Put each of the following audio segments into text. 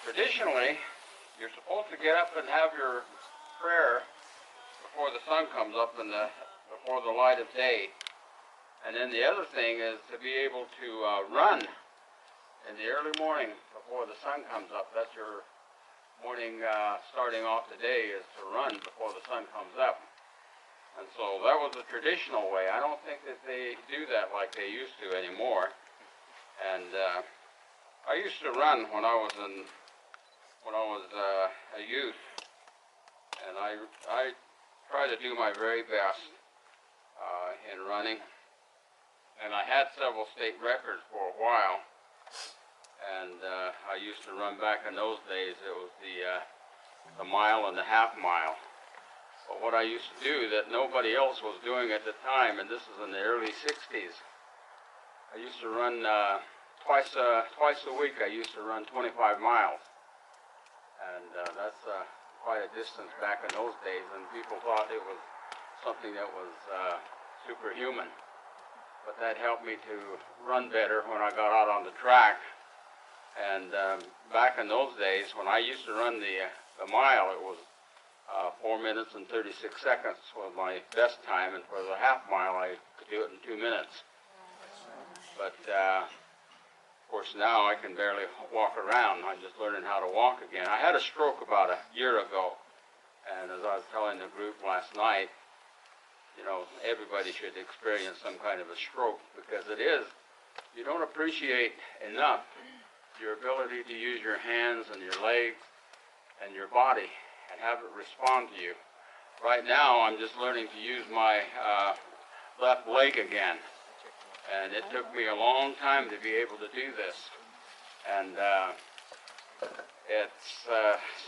traditionally, you're supposed to get up and have your prayer before the sun comes up and before the light of day. And then the other thing is to be able to run in the early morning before the sun comes up. That's your morning starting off the day, is to run before the sun comes up. And so that was a traditional way. I don't think that they do that like they used to anymore. And I used to run when I was a youth, and I try to do my very best in running. And I had several state records for a while, and I used to run back in those days. It was the mile and the half mile. But what I used to do that nobody else was doing at the time, and this is in the early 60s, I used to run twice a week. I used to run 25 miles, and that's quite a distance back in those days, and people thought it was something that was superhuman. But that helped me to run better when I got out on the track. And back in those days, when I used to run the mile, it was 4 minutes and 36 seconds was my best time, and for the half mile, I could do it in 2 minutes. But of course, now I can barely walk around. I'm just learning how to walk again. I had a stroke about a year ago, and as I was telling the group last night, you know, everybody should experience some kind of a stroke, because it is, you don't appreciate enough your ability to use your hands and your legs and your body and have it respond to you. Right now, I'm just learning to use my left leg again, and it took me a long time to be able to do this. And it's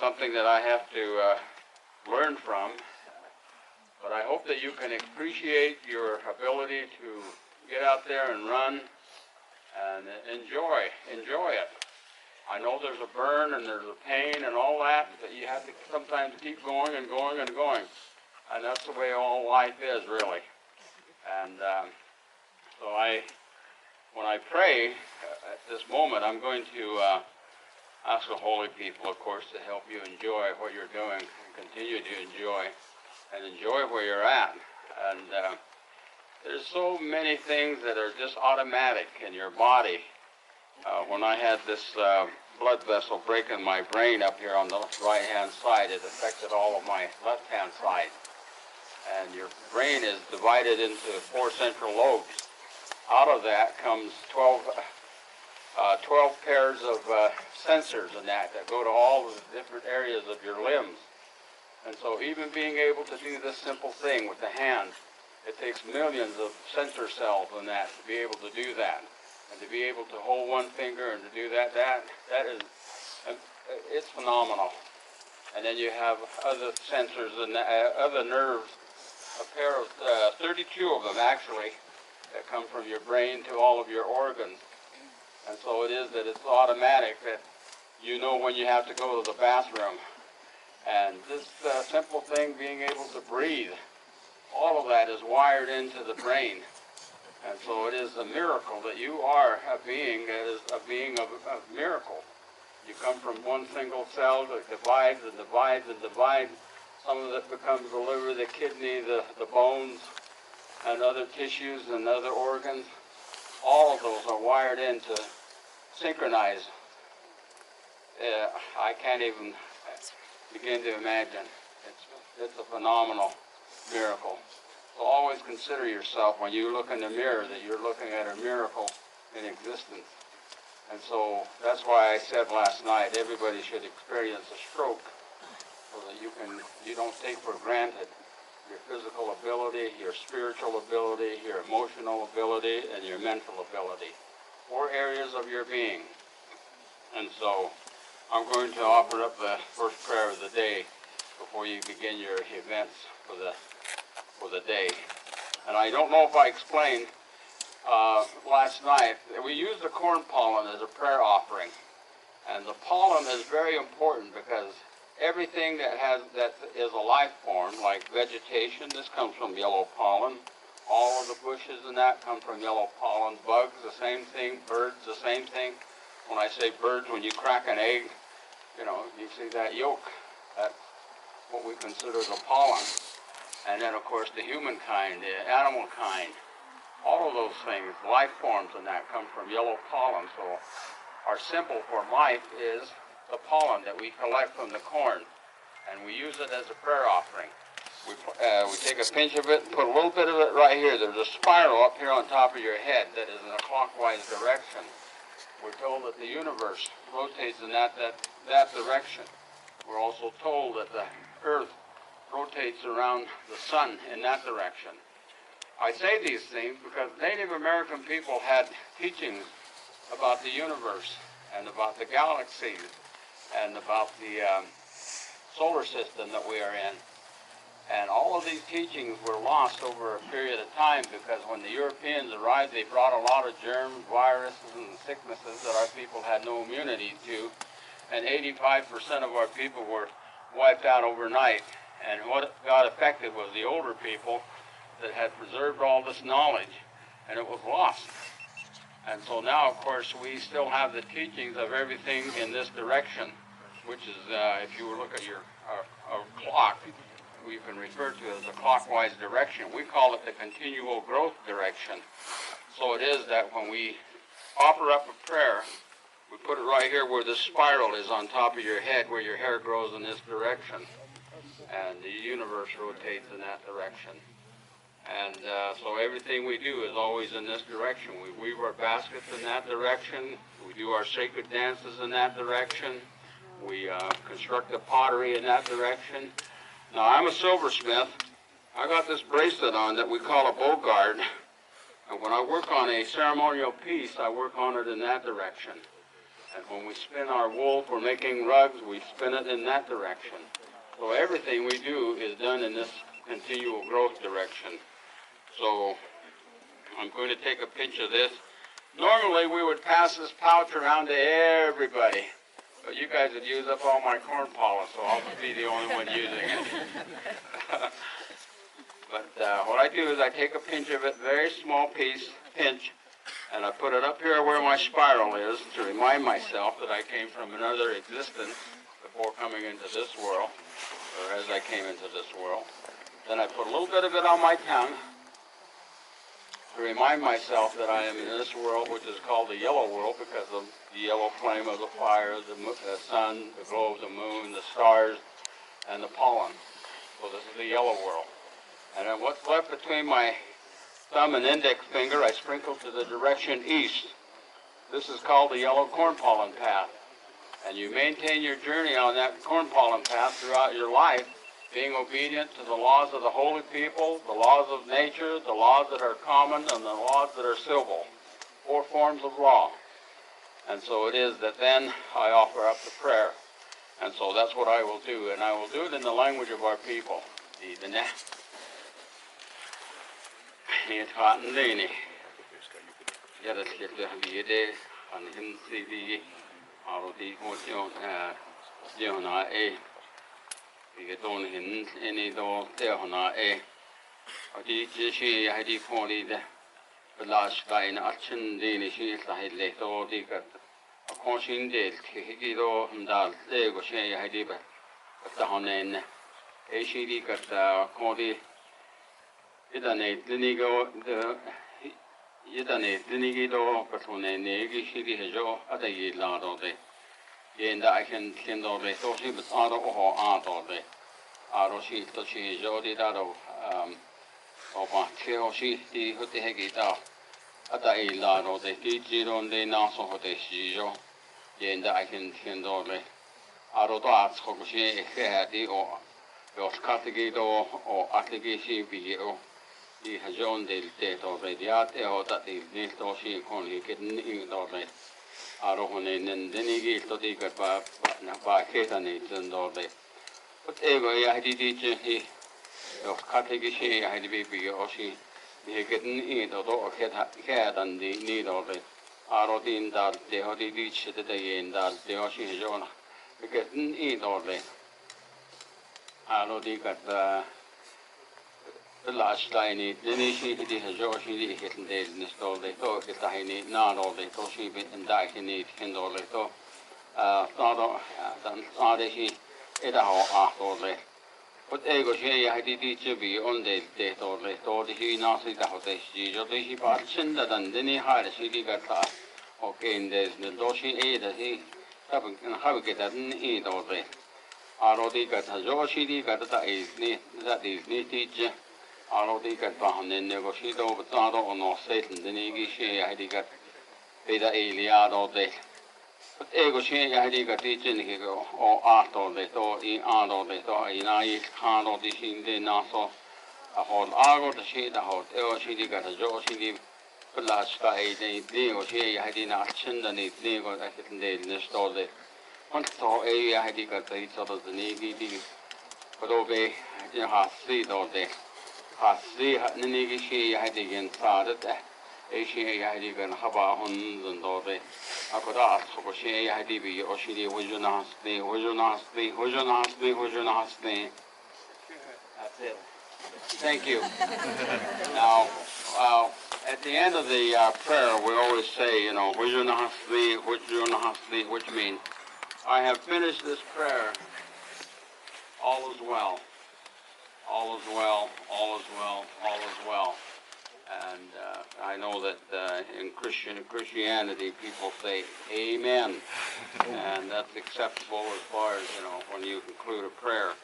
something that I have to learn from. But I hope that you can appreciate your ability to get out there and run and enjoy it. I know there's a burn and there's a pain and all that, but you have to sometimes keep going and going and going. And that's the way all life is, really. And so when I pray at this moment, I'm going to ask the holy people, of course, to help you enjoy what you're doing and continue to enjoy. And enjoy where you're at. And there's so many things that are just automatic in your body. When I had this blood vessel break in my brain up here on the right-hand side, it affected all of my left-hand side. And your brain is divided into 4 central lobes. Out of that comes 12 pairs of sensors and that go to all the different areas of your limbs. And so even being able to do this simple thing with the hand, it takes millions of sensor cells in that to be able to do that. And to be able to hold one finger and to do that is, it's phenomenal. And then you have other sensors and other nerves, a pair of 32 of them actually, that come from your brain to all of your organs. And so it is that it's automatic that you know when you have to go to the bathroom. And this simple thing, being able to breathe, all of that is wired into the brain. And so it is a miracle that you are a being that is a being of miracle. You come from one single cell that divides and divides and divides. Some of it becomes the liver, the kidney, the bones, and other tissues and other organs. All of those are wired in to synchronize. I can't even begin to imagine. It's a phenomenal miracle. So always consider yourself when you look in the mirror that you're looking at a miracle in existence. And so that's why I said last night everybody should experience a stroke so that you don't take for granted your physical ability, your spiritual ability, your emotional ability, and your mental ability. 4 areas of your being. And so I'm going to offer up the first prayer of the day before you begin your events for the day. And I don't know if I explained last night that we use the corn pollen as a prayer offering. And the pollen is very important because everything that is a life form, like vegetation, this comes from yellow pollen. All of the bushes and that come from yellow pollen. Bugs, the same thing. Birds, the same thing. When I say birds, when you crack an egg, You know, you see that yolk, that's what we consider the pollen. And then, of course, the humankind, the animal kind, all of those things, life forms and that come from yellow pollen. So our symbol for life is the pollen that we collect from the corn, and we use it as a prayer offering. We take a pinch of it and put a little bit of it right here. There's a spiral up here on top of your head that is in a clockwise direction. We're told that the universe rotates in that direction. We're also told that the earth rotates around the sun in that direction. I say these things because Native American people had teachings about the universe and about the galaxies and about the solar system that we are in. And all of these teachings were lost over a period of time because when the Europeans arrived, they brought a lot of germs, viruses, and sicknesses that our people had no immunity to. And 85% of our people were wiped out overnight. And what got affected was the older people that had preserved all this knowledge, and it was lost. And so now, of course, we still have the teachings of everything in this direction, which is, if you look at our clock, we can refer to it as a clockwise direction. We call it the continual growth direction. So it is that when we offer up a prayer, we put it right here where the spiral is on top of your head, where your hair grows in this direction. And the universe rotates in that direction. And so everything we do is always in this direction. We weave our baskets in that direction. We do our sacred dances in that direction. We construct the pottery in that direction. Now, I'm a silversmith. I got this bracelet on that we call a bow guard. And when I work on a ceremonial piece, I work on it in that direction. And when we spin our wool for making rugs, we spin it in that direction. So everything we do is done in this continual growth direction. So I'm going to take a pinch of this. Normally, we would pass this pouch around to everybody. But you guys would use up all my corn pollen, so I'll be the only one using it. But what I do is I take a pinch of it, very small pinch, and I put it up here where my spiral is to remind myself that I came from another existence before coming into this world, or as I came into this world. Then I put a little bit of it on my tongue to remind myself that I am in this world, which is called the yellow world because of the yellow flame of the fire, the sun, the glow of the moon, the stars, and the pollen. So this is the yellow world. And then what's left between my thumb and index finger, I sprinkle to the direction east. This is called the yellow corn pollen path. And you maintain your journey on that corn pollen path throughout your life, being obedient to the laws of the holy people, the laws of nature, the laws that are common, and the laws that are civil. 4 forms of law. And so it is that then I offer up the prayer. And so that's what I will do. And I will do it in the language of our people. Tado Sadehi Idaho Ahtole. But ego she I did to be on the day or the Nasi Dahote, Jotishi Parchinda than Denny Hard, she got okay, and there's the Doshi A that he haven't get that in eat all day. Already got a Joshi got that is neat teacher. Already got behind the negotiator, but Tado or no Satan, the Nigi she I got Beta Eliad all day. But ego she I did got teaching him or art all day, or in art all day, or in I can't all this in the Naso. A whole argo the sheet, a whole she got a Joshi. Lasta I nego she I did not send the nego that they installed it. Once saw a I did got the sort of the negi, but obey, you have see all day. Has see the negi she I did again started. A she I did and have a hundred and all day. I could ask for she I did be or she was your nasty, was your nasty, was your nasty, was your nasty. That's it. Thank you. Now, at the end of the prayer, we always say, you know, which means, I have finished this prayer, all is well. All is well, all is well, all is well. And I know that in Christianity, people say amen. And that's acceptable as far as, you know, when you conclude a prayer.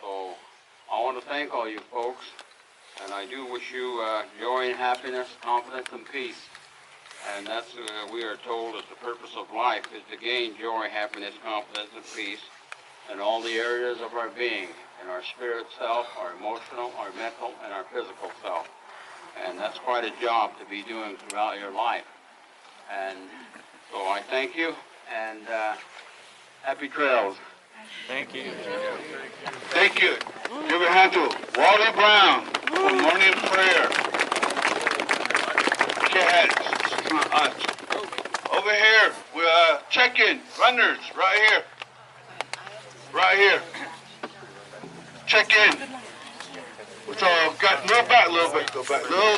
So I want to thank all you folks. And I do wish you joy and happiness, confidence and peace. And that's, we are told, is the purpose of life, is to gain joy, happiness, confidence, and peace in all the areas of our being, in our spirit self, our emotional, our mental, and our physical self. And that's quite a job to be doing throughout your life. And so I thank you, and happy trails. Thank you. Thank you. Give a hand to Wally Brown for morning prayer. Over here, we're checking runners right here. Right here. Check in. So got move back a little bit. Go back a little bit.